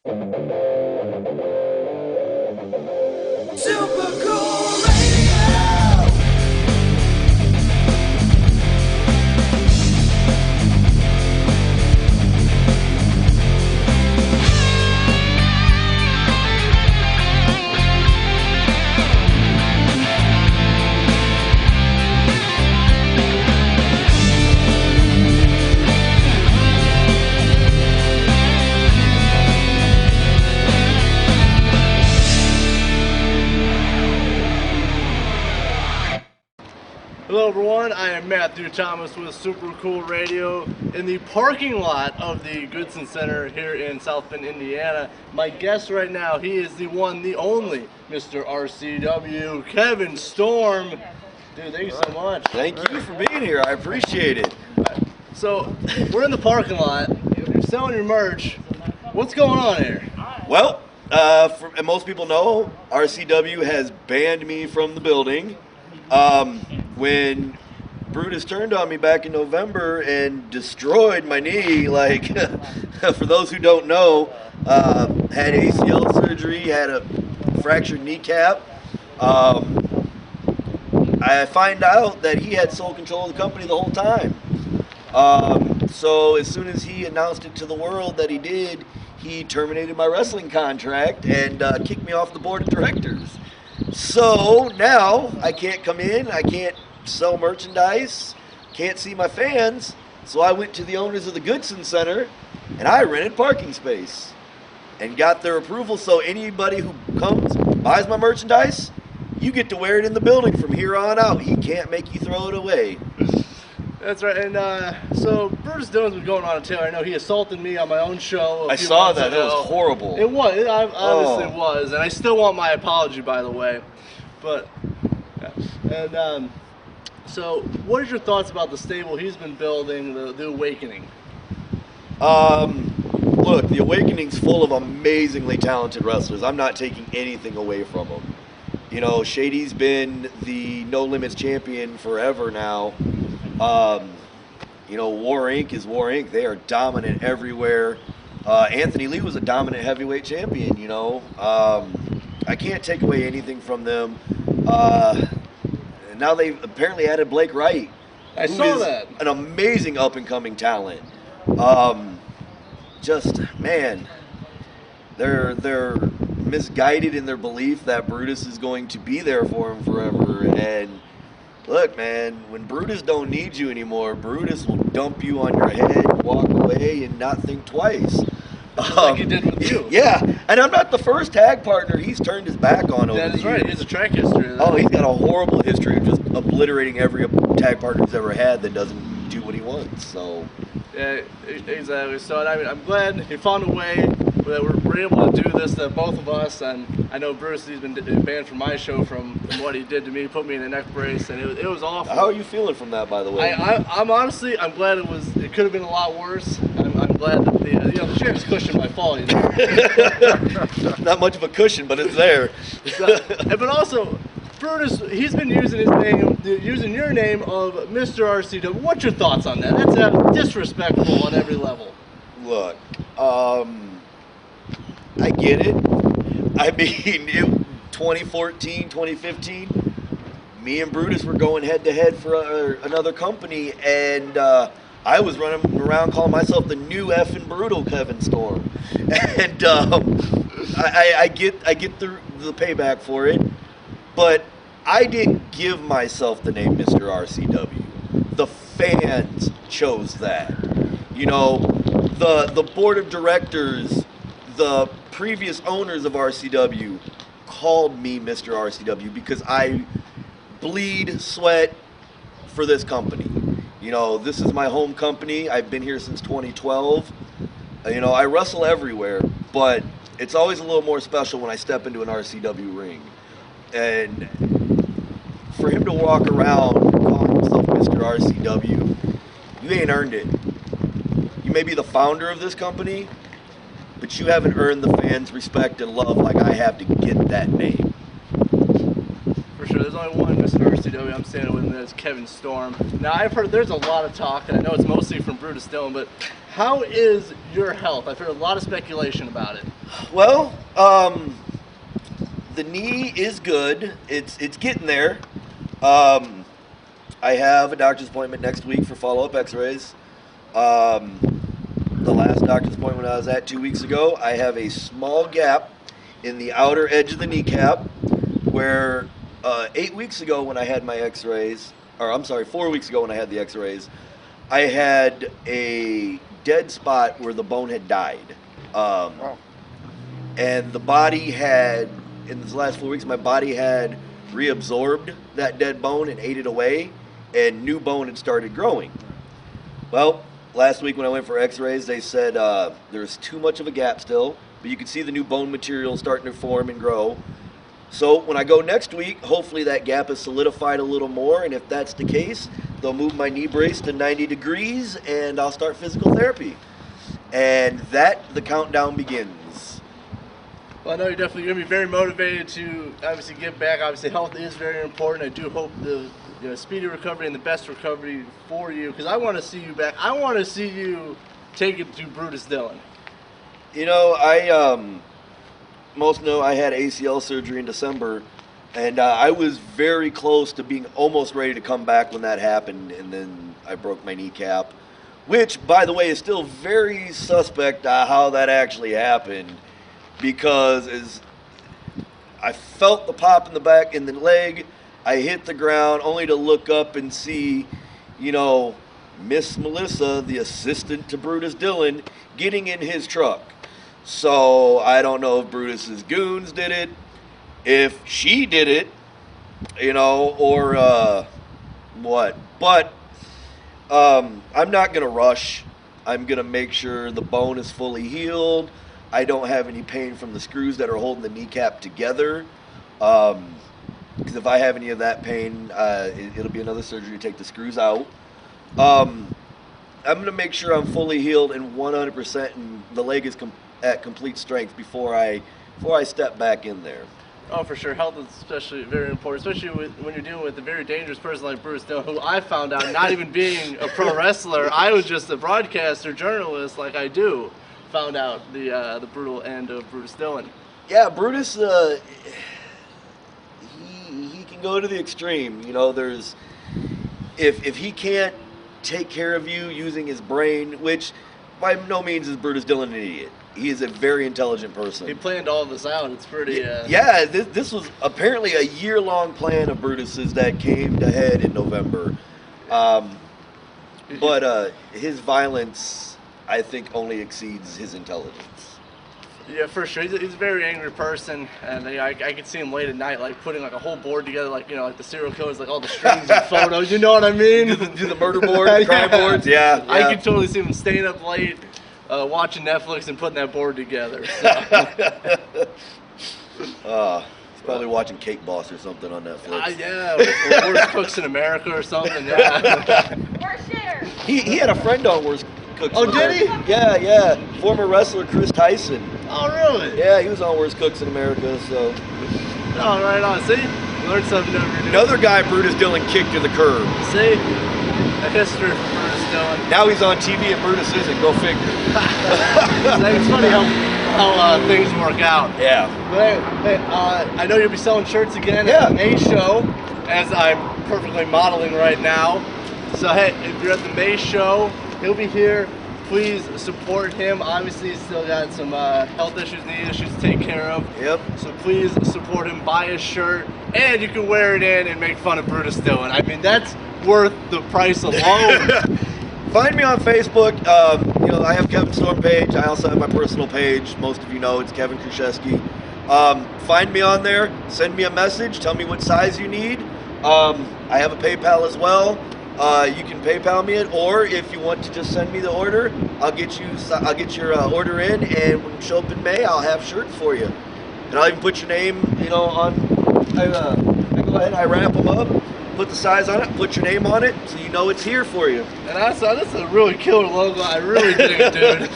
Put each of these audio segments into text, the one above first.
Super cool radio. Hello everyone, I am Matthew Thomas with Super Cool Radio in the parking lot of the Goodson Center here in South Bend, Indiana. My guest right now, he is the one, the only, Mr. RCW Kevin Storm. Dude, thank you so much. Thank you for being here. I appreciate it. So, we're in the parking lot, you're selling your merch. What's going on here? Well, and most people know, RCW has banned me from the building. When Brutus turned on me back in November and destroyed my knee, like, for those who don't know, had ACL surgery, had a fractured kneecap. I find out that he had sole control of the company the whole time. So as soon as he announced it to the world that he did, he terminated my wrestling contract and kicked me off the board of directors. So now I can't come in, I can't sell merchandise, can't see my fans. So I went to the owners of the Goodson Center and I rented parking space and got their approval. So anybody who comes, buys my merchandise, you get to wear it in the building from here on out. He can't make you throw it away. That's right, and so Brutus Dylan's been going on a tail. I know he assaulted me on my own show. I saw that. It was horrible. It was. It obviously was, and I still want my apology, by the way. But, yeah. And so, what is your thoughts about the stable he's been building, the Awakening? Look, the Awakening's full of amazingly talented wrestlers. I'm not taking anything away from them. You know, Shady's been the No Limits champion forever now. You know, War Inc. is War Inc. They are dominant everywhere. Anthony Lee was a dominant heavyweight champion, you know. I can't take away anything from them. And now they've apparently added Blake Wright. I saw that. An amazing up-and-coming talent. Just, man, they're misguided in their belief that Brutus is going to be there for him forever. And look, man, when Brutus don't need you anymore, Brutus will dump you on your head, walk away, and not think twice. Just like he did with you. Yeah, and I'm not the first tag partner he's turned his back on over the years. That is right. He has a track history. Oh, he's got a horrible history of just obliterating every tag partner he's ever had that doesn't do what he wants. So. Yeah, exactly. So I mean, I'm glad he found a way that we're able to do this, that both of us, and I know Bruce, he's been banned from my show from what he did to me, put me in a neck brace, and it was awful. How are you feeling from that, by the way? I'm honestly, I'm glad it could have been a lot worse. I'm glad that the chair's cushioned my fall, you know. Not much of a cushion, but it's there. But also, Brutus, he's been using his name, using your name of Mr. RCW. What's your thoughts on that? That's disrespectful on every level. Look, I get it. I mean, 2014, 2015, me and Brutus were going head-to-head for another company, and I was running around calling myself the new effing brutal Kevin Storm. And I get the payback for it, but I didn't give myself the name Mr. RCW. The fans chose that. You know, the board of directors, the previous owners of RCW called me Mr. RCW because I bleed sweat for this company. You know, this is my home company. I've been here since 2012. You know, I wrestle everywhere, but it's always a little more special when I step into an RCW ring. And for him to walk around calling himself Mr. RCW, you ain't earned it. You may be the founder of this company, but you haven't earned the fans' respect and love like I have to get that name. For sure, there's only one Mr. RCW I'm standing with, and that's Kevin Storm. Now, I've heard there's a lot of talk, and I know it's mostly from Brutus Dylan, but How is your health? I've heard a lot of speculation about it. Well, the knee is good. It's getting there. I have a doctor's appointment next week for follow-up x-rays. The last doctor's appointment I was at 2 weeks ago, I have a small gap in the outer edge of the kneecap where 8 weeks ago when I had my x-rays, or I'm sorry, 4 weeks ago when I had the x-rays, I had a dead spot where the bone had died. Wow. And the body had, in the last 4 weeks, my body had reabsorbed that dead bone and ate it away, and new bone had started growing. Well, last week when I went for x-rays, they said there's too much of a gap still, but you can see the new bone material starting to form and grow. So when I go next week, hopefully that gap is solidified a little more, and if that's the case, they'll move my knee brace to 90 degrees, and I'll start physical therapy. And the countdown begins. Well, I know you're definitely going to be very motivated to obviously give back. Obviously, health is very important. I do hope the speedy recovery and the best recovery for you, because I want to see you back. I want to see you take it to Brutus Dylan. You know, most know I had ACL surgery in December, and I was very close to being almost ready to come back when that happened, and then I broke my kneecap, which, by the way, is still very suspect how that actually happened, because as I felt the pop in the back in the leg, I hit the ground only to look up and see, Miss Melissa, the assistant to Brutus Dylan, getting in his truck. So I don't know if Brutus's goons did it, if she did it, or what. But I'm not going to rush. I'm going to make sure the bone is fully healed. I don't have any pain from the screws that are holding the kneecap together. Because if I have any of that pain, it'll be another surgery to take the screws out. I'm going to make sure I'm fully healed and 100% and the leg is at complete strength before I step back in there. Oh, for sure. Health is especially very important, especially when you're dealing with a very dangerous person like Brutus Dylan, who I found out, not even being a pro wrestler, I was just a broadcaster, journalist like I do, found out the brutal end of Brutus Dylan. Yeah, Brutus, he can go to the extreme. There's if he can't take care of you using his brain, which by no means is Brutus Dylan an idiot. He is a very intelligent person. He planned all this out. It's pretty... Yeah, this was apparently a year-long plan of Brutus's that came to head in November. But his violence, I think, only exceeds his intelligence. Yeah, for sure. He's a very angry person, and I could see him late at night, like putting like a whole board together, like the serial killers, like all the strings and photos. You know what I mean? Do the murder board, the crime boards. Yeah. I could totally see him staying up late, watching Netflix and putting that board together. So. He's probably watching Cake Boss or something on Netflix. Yeah, or Worst Cooks in America or something. Yeah. He had a friend on Worst Cooks. Oh, did he? Yeah. Former wrestler Chris Tyson. Oh, really? Yeah, he was on Worst Cooks in America. So. Oh, right on. See, learned something every day. Another guy Brutus Dylan kicked to the curb. See, a history for Brutus Dylan. Now he's on TV and Brutus isn't. Go figure. It's funny how things work out. Yeah. But hey, I know you'll be selling shirts again at the May show, as I'm perfectly modeling right now. So hey, if you're at the May show, he'll be here. Please support him. Obviously, he's still got some health issues, knee issues to take care of. Yep. So please support him. Buy his shirt, and you can wear it in and make fun of Brutus Dylan. I mean, that's worth the price alone. Find me on Facebook. I have Kevin Storm page. I also have my personal page. Most of you know it's Kevin Krzyzewski. Find me on there. Send me a message. Tell me what size you need. I have a PayPal as well. You can PayPal me it, or if you want to just send me the order, I'll get your order in, and when you show up in May, I'll have shirts for you, and I'll even put your name, on. I go ahead and I wrap them up, put the size on it, put your name on it, so you know it's here for you. And I saw this is a really killer logo. I really dig it, dude.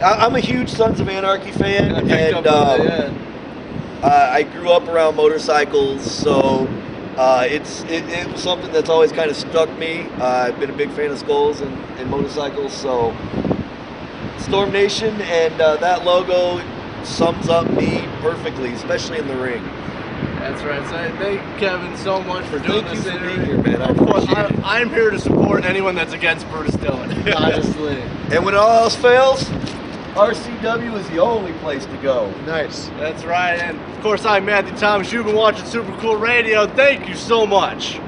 I'm a huge Sons of Anarchy fan, I and I grew up around motorcycles, so. It was something that's always kind of stuck me. I've been a big fan of skulls and motorcycles, so Storm Nation and that logo sums up me perfectly, especially in the ring. That's right. So thank Kevin so much for doing Thank this you for interview. being here, man. I Of course, appreciate it. I'm here to support anyone that's against Brutus Dylan, honestly. And when all else fails, RCW is the only place to go. Nice. That's right. And of course, I'm Matthew Thomas. You've been watching Super Cool Radio. Thank you so much.